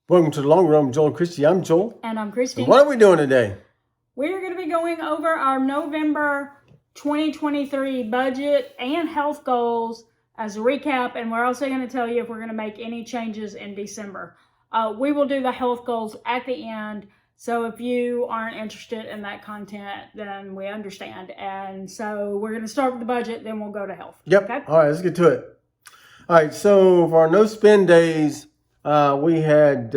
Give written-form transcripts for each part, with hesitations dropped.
Welcome to the Long Run with Joel and Christy. I'm Joel. And I'm Christy. And what are we doing today? We're going to be going over our November 2023 budget and health goals as a recap. And we're also going to tell you if we're going to make any changes in December. We will do the health goals at the end. So if you aren't interested in that content, then we understand. And so we're going to start with the budget, then we'll go to health. Yep. Okay? All right, let's get to it. All right, so for our no spend days, we had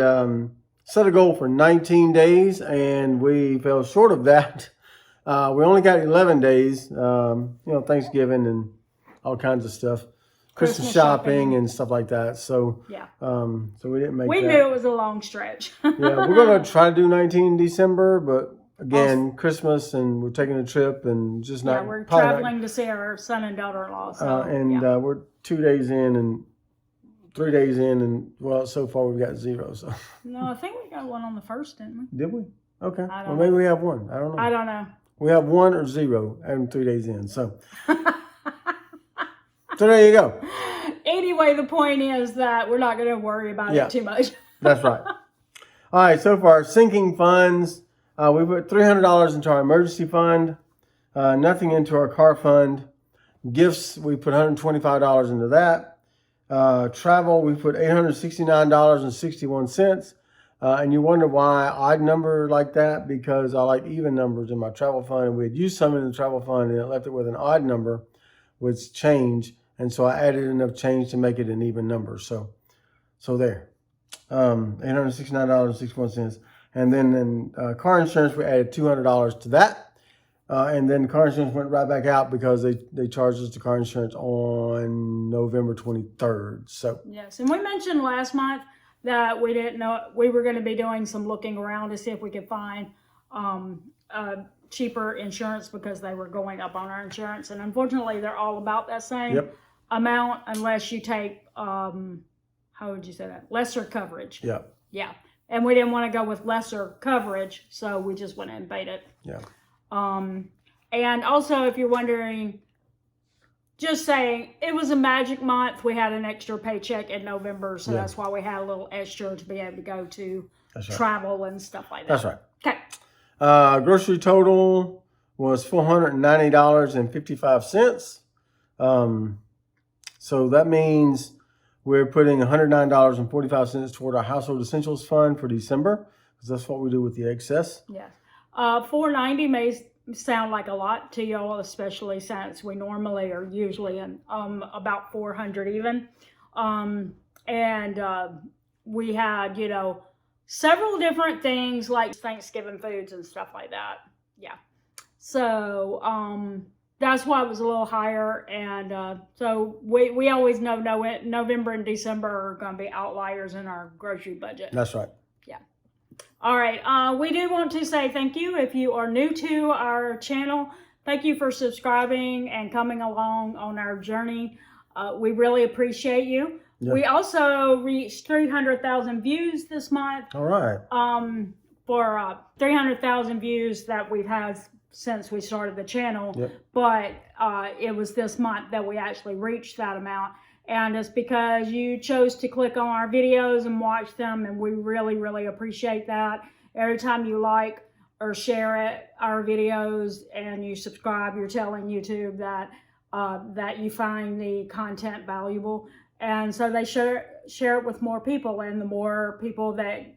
set a goal for 19 days, and we fell short of that. We only got 11 days, Thanksgiving and all kinds of stuff. Christmas shopping and stuff like that. So yeah, so we didn't make We knew it was a long stretch. Yeah, we're going to try to do 19 in December, but again, Christmas, and we're taking a trip and just not. Yeah, we're traveling to see our son and daughter-in-law. So, we're 2 days in and 3 days in, and well, so far we've got 0. So no, I think we got one on the first, didn't we? Did we? Okay. Well, maybe we have one. I don't know. I don't know. We have 1 or 0 and 3 days in. So. So there you go. Anyway, the point is that we're not going to worry about it too much. That's right. All right, so for our sinking funds, we put $300 into our emergency fund, nothing into our car fund. Gifts, we put $125 into that. Travel, we put $869.61. And you wonder why odd number like that? Because I like even numbers in my travel fund, and we had used some in the travel fund, and it left it with an odd number with change. And so I added enough change to make it an even number. So there, $869.61. And then in car insurance, we added $200 to that. And then car insurance went right back out because they charged us the car insurance on November 23rd. So yes, and we mentioned last month that we didn't know we were going to be doing some looking around to see if we could find cheaper insurance because they were going up on our insurance, and unfortunately, they're all about that same amount unless you take how would you say that, lesser coverage. Yeah, and we didn't want to go with lesser coverage, so we just went and paid it. And also, if you're wondering, just saying, it was a magic month. We had an extra paycheck in November, so that's why we had a little extra to be able to go to travel and stuff like that. That's right. Okay. Grocery total was $490.55. So that means we're putting $109.45 toward our household essentials fund for December, because that's what we do with the excess. Yes. $490 may sound like a lot to y'all, especially since we normally are usually in about $400 even. We had, several different things like Thanksgiving foods and stuff like that. Yeah. So that's why it was a little higher. And so we always know November and December are going to be outliers in our grocery budget. That's right. Yeah. All right. We do want to say thank you if you are new to our channel. Thank you for subscribing and coming along on our journey. We really appreciate you. Yeah. We also reached 300,000 views this month. All right. For 300,000 views that we've had since we started the channel. Yep. But it was this month that we actually reached that amount. And it's because you chose to click on our videos and watch them, and we really, really appreciate that. Every time you like or share our videos and you subscribe, you're telling YouTube that you find the content valuable. And so they share it with more people, and the more people that,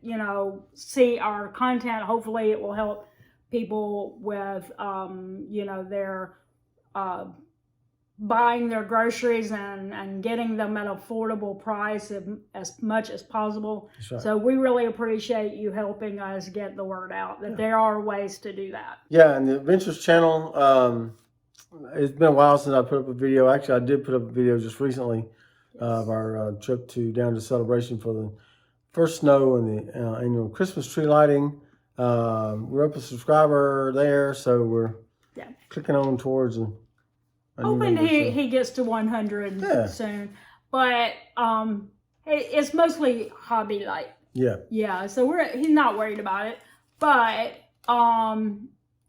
see our content, hopefully it will help people with, their buying their groceries and getting them at an affordable price as much as possible. Right. So we really appreciate you helping us get the word out that there are ways to do that. Yeah, and the Adventures channel, it's been a while since I put up a video. Actually, I did put up a video just recently of our trip down to Celebration for the first snow and the annual Christmas tree lighting. We're up a subscriber there, so we're clicking on towards hoping he gets to 100 soon. But it's mostly hobby light. Yeah, so he's not worried about it. But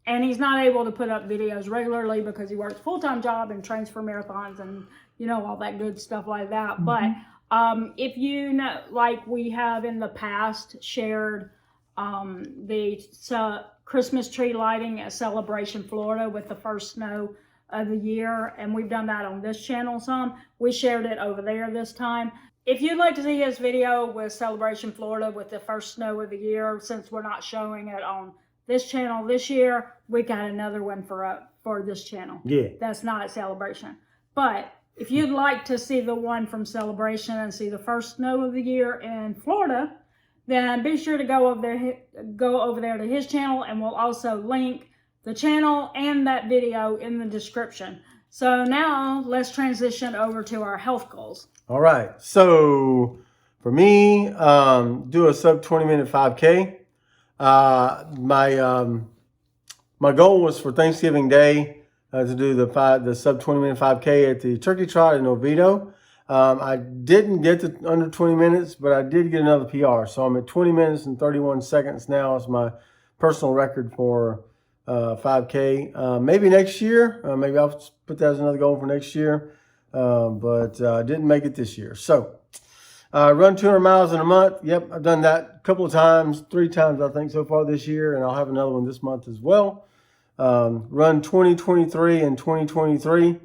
and he's not able to put up videos regularly because he works a full-time job and trains for marathons and all that good stuff like that. Mm-hmm. But If you know, like we have in the past shared the Christmas tree lighting at Celebration Florida with the first snow of the year, and we've done that on this channel some. We shared it over there this time. If you'd like to see his video with Celebration Florida with the first snow of the year, since we're not showing it on this channel this year, we got another one for this channel. Yeah. That's not at Celebration. But if you'd like to see the one from Celebration and see the first snow of the year in Florida, then be sure to go over there to his channel, and we'll also link the channel and that video in the description. So now let's transition over to our health goals. All right. So for me, do a sub 20-minute 5K. My goal was for Thanksgiving Day to do the sub 20-minute 5K at the Turkey Trot in Oviedo. I didn't get to under 20 minutes, but I did get another PR. So I'm at 20 minutes and 31 seconds now as my personal record for 5K. Maybe next year. Maybe I'll put that as another goal for next year. But I didn't make it this year. So run 200 miles in a month. Yep, I've done that a couple of times, 3 times I think so far this year, and I'll have another one this month as well. Run 2023 and 2023.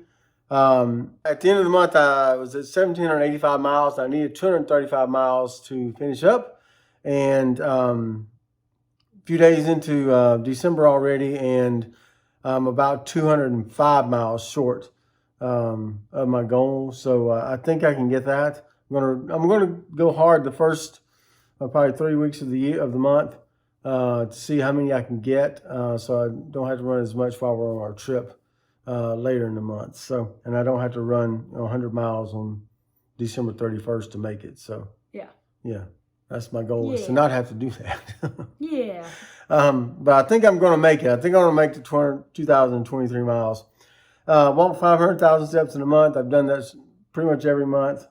At the end of the month, I was at 1,785 miles. I needed 235 miles to finish up, and a few days into December already, and I'm about 205 miles short of my goal. So I think I can get that. I'm gonna go hard the first probably 3 weeks of the month to see how many I can get, so I don't have to run as much while we're on our trip later in the month. So, and I don't have to run 100 miles on December 31st to make it. So yeah, that's my goal, is to not have to do that. Yeah. But I think I'm going to make it. I think I'm going to make the 2,023 miles. Walk 500,000 steps in a month. I've done that pretty much every month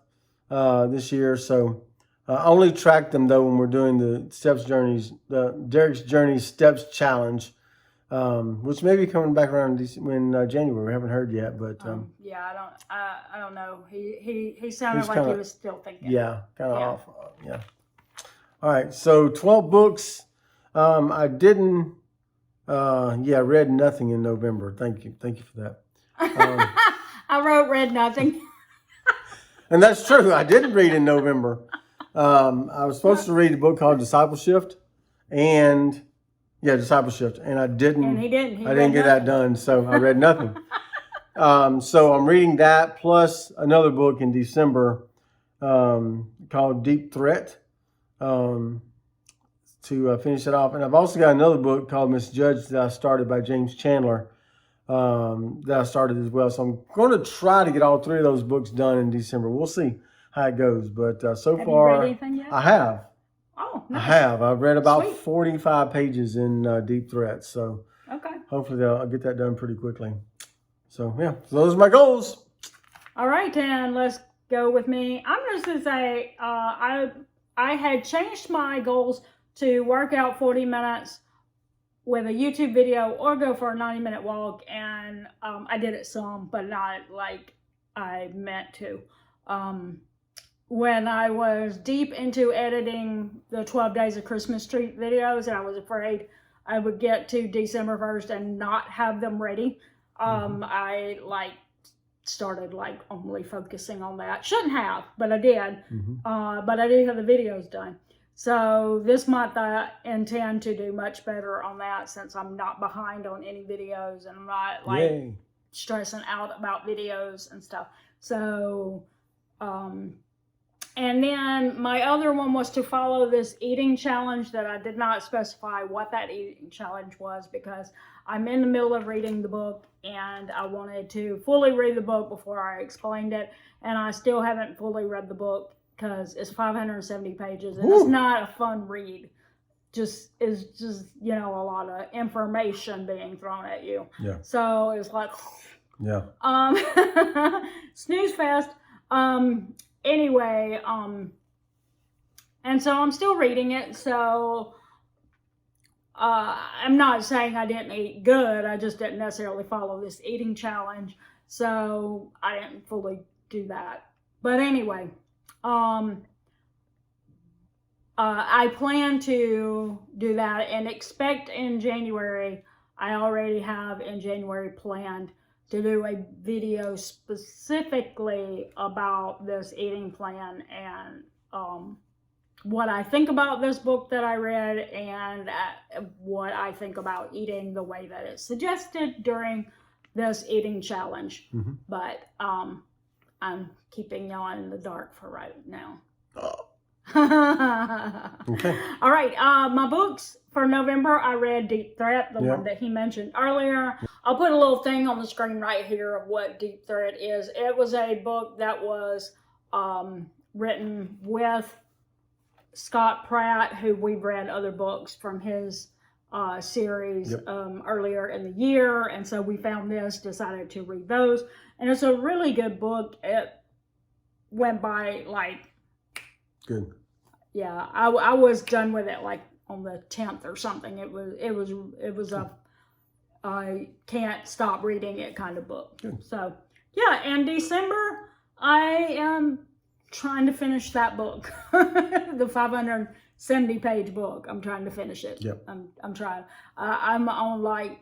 this year. So I only track them though when we're doing the steps journeys, the Derek's Journey Steps Challenge, which may be coming back around in January. We haven't heard yet, but yeah, I don't know. He sounded like kinda, he was still thinking. Yeah, kind of off. Yeah. All right. So 12 books. I didn't. Read nothing in November. Thank you for that. I read nothing. And that's true. I didn't read in November. I was supposed to read a book called Discipleship, and Discipleship, and I didn't. And he didn't. I didn't get that done, so I read nothing. So I'm reading that plus another book in December called Deep Threat to finish it off. And I've also got another book called Misjudged that I started by James Chandler that I started as well. So I'm going to try to get all 3 of those books done in December. We'll see how it goes. But so far, you read anything yet? I have. Oh, nice. I have. I've read about Sweet. 45 pages in Deep Threat. So Okay. hopefully I'll get that done pretty quickly. So so those are my goals. All right, and let's go with me. I'm just going to say I had changed my goals to work out 40 minutes with a YouTube video or go for a 90-minute walk, and I did it some, but not like I meant to. When I was deep into editing the 12 Days of Christmas Tree videos, and I was afraid I would get to December 1st and not have them ready, I started only focusing on that. Shouldn't have, but I did. But I did have the videos done. So this month I intend to do much better on that, since I'm not behind on any videos, and I'm not stressing out about videos and stuff. So, and then my other one was to follow this eating challenge that I did not specify what that eating challenge was, because I'm in the middle of reading the book and I wanted to fully read the book before I explained it. And I still haven't fully read the book because it's 570 pages and it's not a fun read. It's just, you know, a lot of information being thrown at you. Yeah. So it's like, snooze fest. Anyway, and so I'm still reading it, so I'm not saying I didn't eat good, I just didn't necessarily follow this eating challenge, so I didn't fully do that. But anyway, I plan to do that and expect in January. I already have in January planned to do a video specifically about this eating plan and what I think about this book that I read and what I think about eating the way that it's suggested during this eating challenge. Mm-hmm. But I'm keeping y'all in the dark for right now. Oh. Okay. All right. My books for November, I read Deep Threat, the one that he mentioned earlier. I'll put a little thing on the screen right here of what Deep Threat is. It was a book that was written with Scott Pratt, who we've read other books from his series earlier in the year. And so we found this, decided to read those. And it's a really good book. It went by like... Good. Yeah, I was done with it like on the 10th or something. It was a I can't stop reading it kind of book. Good. So yeah, and December I am trying to finish that book, the 570-page book. I'm trying to finish it. Yep. I'm trying. I'm on like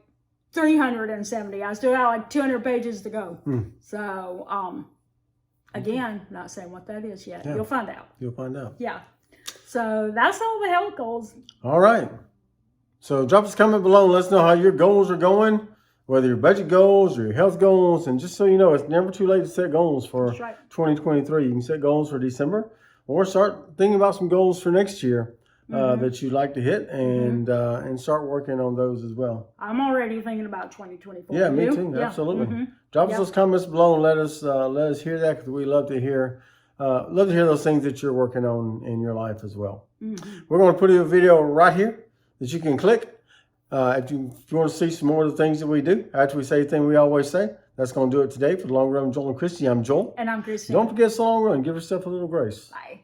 370. I still have like 200 pages to go. So again, not saying what that is yet. Yeah. You'll find out. You'll find out. Yeah. So that's all the health goals. All right. So drop us a comment below and let us know how your goals are going, whether your budget goals or your health goals. And just so you know, it's never too late to set goals for 2023. You can set goals for December or start thinking about some goals for next year that you'd like to hit and start working on those as well. I'm already thinking about 2024. Yeah, me too. Yeah. Absolutely. Drop us those comments below and let us hear that, because we love to hear those things that you're working on in your life as well. We're going to put a video right here that you can click if you want to see some more of the things that we do. After we say the thing we always say, that's going to do it today. For the Long Run, Joel and Christy, I'm Joel. And I'm Christy. Don't forget, it's the long run. Give yourself a little grace. Bye.